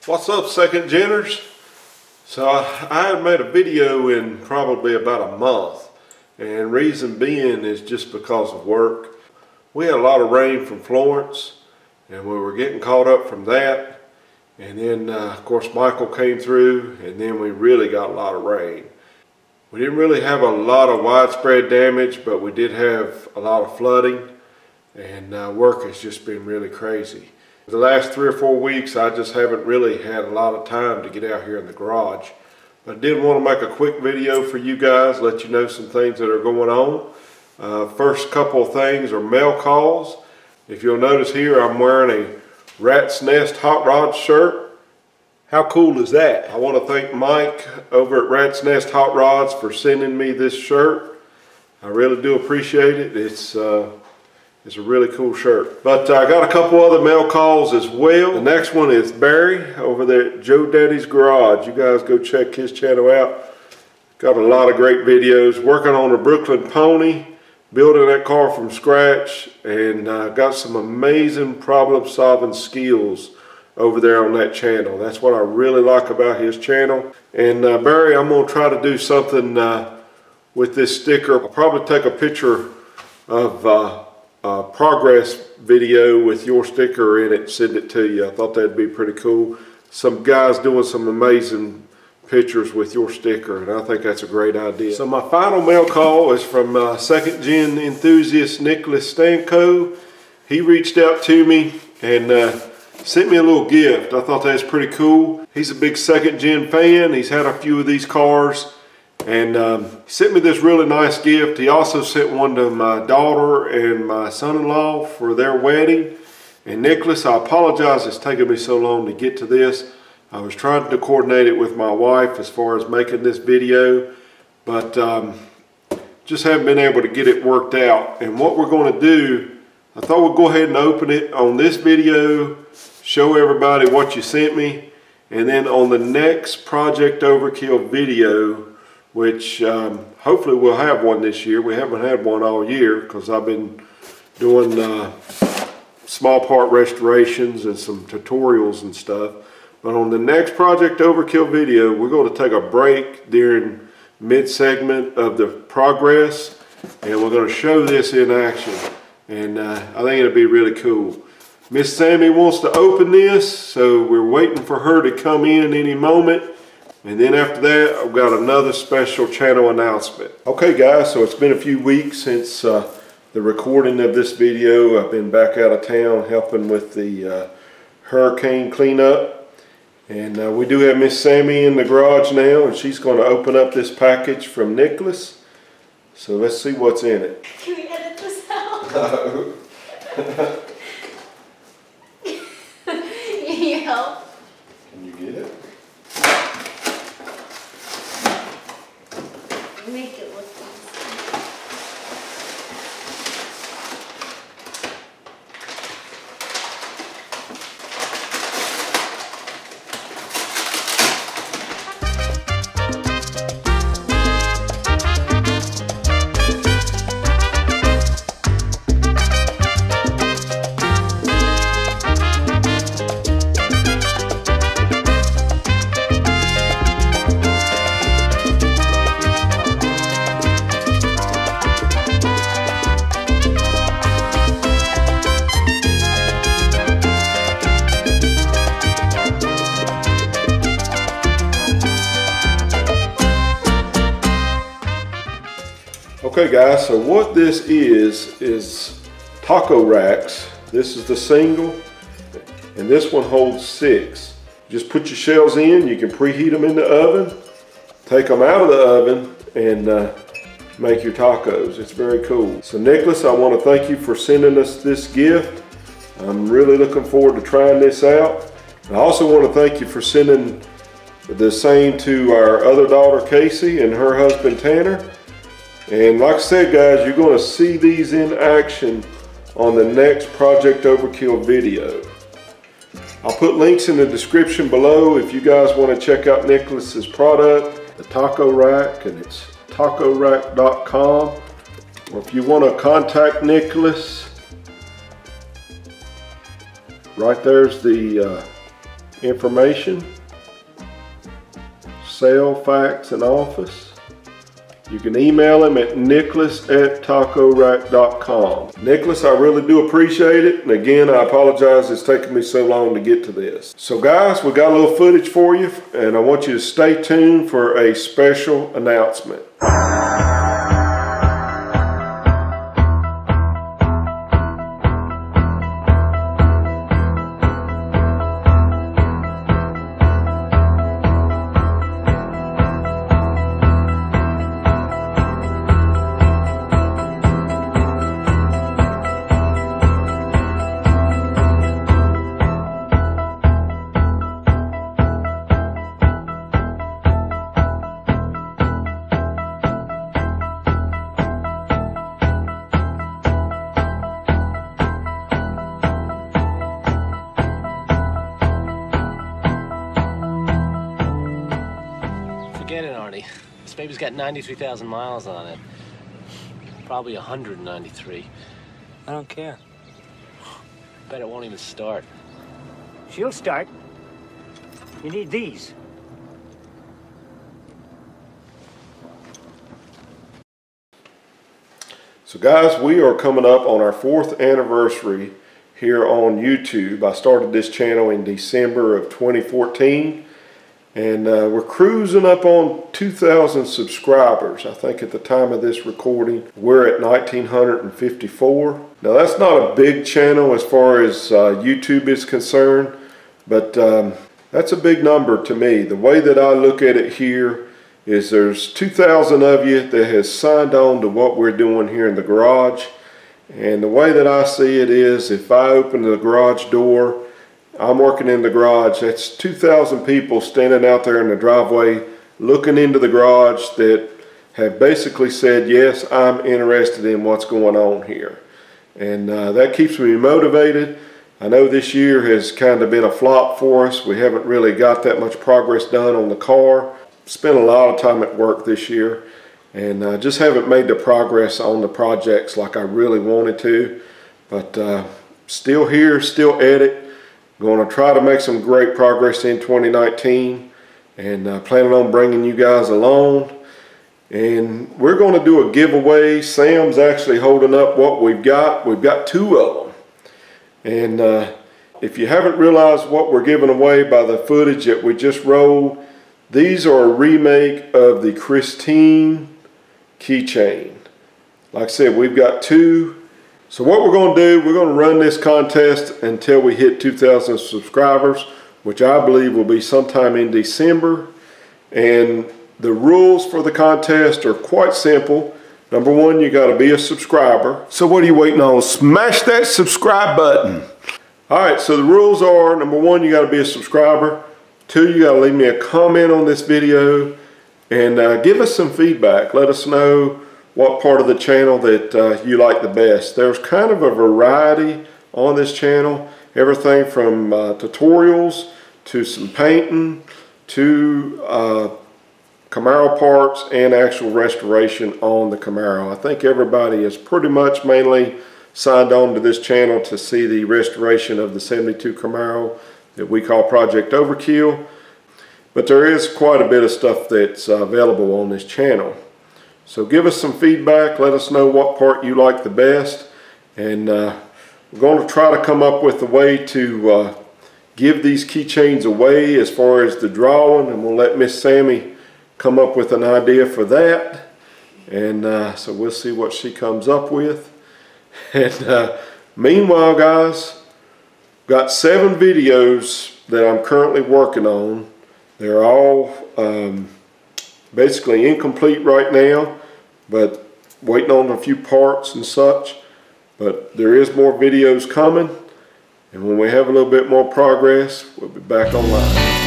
What's up, second geners? So I haven't made a video in probably about a month, and reason being is just because of work. We had a lot of rain from Florence, and we were getting caught up from that, and then of course Michael came through, and then we really got a lot of rain. We didn't really have a lot of widespread damage, but we did have a lot of flooding, and work has just been really crazy. The last 3 or 4 weeks, I just haven't really had a lot of time to get out here in the garage. But I did want to make a quick video for you guys, let you know some things that are going on. First couple of things are mail calls. If you'll notice here, I'm wearing a Rat's Nest Hot Rod shirt. How cool is that? I want to thank Mike over at Rat's Nest Hot Rods for sending me this shirt. I really do appreciate it. It's a really cool shirt. But I got a couple other mail calls as well. The next one is Barry over there at Joe Daddy's Garage. You guys go check his channel out. Got a lot of great videos. Working on a Brooklyn Pony, building that car from scratch, and got some amazing problem-solving skills over there on that channel. That's what I really like about his channel. And Barry, I'm gonna try to do something with this sticker. I'll probably take a picture of progress video with your sticker in it, send it to you. I thought that'd be pretty cool. Some guys doing some amazing pictures with your sticker, and I think that's a great idea. So my final mail call is from second gen enthusiast Nicholas Stanko. He reached out to me and sent me a little gift. I thought that was pretty cool. He's a big second gen fan. He's had a few of these cars, and he sent me this really nice gift. He also sent one to my daughter and my son-in-law for their wedding. And Nicholas, I apologize it's taken me so long to get to this. I was trying to coordinate it with my wife as far as making this video, but just haven't been able to get it worked out. And what we're going to do, I thought we'd go ahead and open it on this video, show everybody what you sent me, and then on the next Project Overkill video, which hopefully we'll have one this year. We haven't had one all year because I've been doing small part restorations and some tutorials and stuff. But on the next Project Overkill video, we're going to take a break during mid-segment of the progress, and we're going to show this in action. And I think it'll be really cool. Miss Sammy wants to open this, so we're waiting for her to come in any moment. And then after that, I've got another special channel announcement. Okay guys, so it's been a few weeks since the recording of this video. I've been back out of town helping with the hurricane cleanup. And we do have Miss Sammy in the garage now, and she's going to open up this package from Nicholas. So let's see what's in it. Can we edit this out? No. You need help? Can you get it? Make it look easy. Okay guys, so what this is taco racks. This is the single, and this one holds 6. Just put your shells in, you can preheat them in the oven, take them out of the oven, and make your tacos. It's very cool. So Nicholas, I want to thank you for sending us this gift. I'm really looking forward to trying this out. I also want to thank you for sending the same to our other daughter Casey and her husband Tanner. And like I said guys, you're going to see these in action on the next Project Overkill video. I'll put links in the description below if you guys want to check out Nicholas's product, the taco rack, and it's tacorack.com. Or if you want to contact Nicholas, right there's the information, sale, fax, and office. You can email him at nicholas@tacorack.com. Nicholas, I really do appreciate it. And again, I apologize it's taken me so long to get to this. So guys, we got a little footage for you, and I want you to stay tuned for a special announcement. Forget it, Arnie. This baby's got 93,000 miles on it. Probably 193. I don't care. Bet it won't even start. She'll start. You need these. So guys, we are coming up on our 4th anniversary here on YouTube. I started this channel in December of 2014. And we're cruising up on 2,000 subscribers. I think at the time of this recording, we're at 1,954. Now that's not a big channel as far as YouTube is concerned, but that's a big number to me. The way that I look at it here is there's 2,000 of you that has signed on to what we're doing here in the garage. And the way that I see it is, if I open the garage door, I'm working in the garage, that's 2,000 people standing out there in the driveway looking into the garage that have basically said, yes, I'm interested in what's going on here. And that keeps me motivated. I know this year has kind of been a flop for us. We haven't really got that much progress done on the car. Spent a lot of time at work this year, and just haven't made the progress on the projects like I really wanted to. But still here, still at it. Going to try to make some great progress in 2019, and planning on bringing you guys along. And we're going to do a giveaway. Sam's actually holding up what we've got. We've got 2 of them. And if you haven't realized what we're giving away by the footage that we just rolled, these are a remake of the Christine keychain. Like I said, we've got 2. So what we're going to do, we're going to run this contest until we hit 2,000 subscribers, which I believe will be sometime in December. And the rules for the contest are quite simple. Number 1, you got to be a subscriber. So what are you waiting on? Smash that subscribe button. All right, so the rules are, number 1, you got to be a subscriber. 2, you got to leave me a comment on this video and give us some feedback. Let us know what part of the channel that you like the best. There's kind of a variety on this channel. Everything from tutorials to some painting to Camaro parts and actual restoration on the Camaro. I think everybody is pretty much mainly signed on to this channel to see the restoration of the 72 Camaro that we call Project Overkill. But there is quite a bit of stuff that's available on this channel. So give us some feedback, let us know what part you like the best, and we're going to try to come up with a way to give these keychains away as far as the drawing, and we'll let Miss Sammy come up with an idea for that, and so we'll see what she comes up with. And meanwhile, guys, got 7 videos that I'm currently working on. They're all basically incomplete right now, but waiting on a few parts and such. But there is more videos coming, and when we have a little bit more progress, we'll be back online.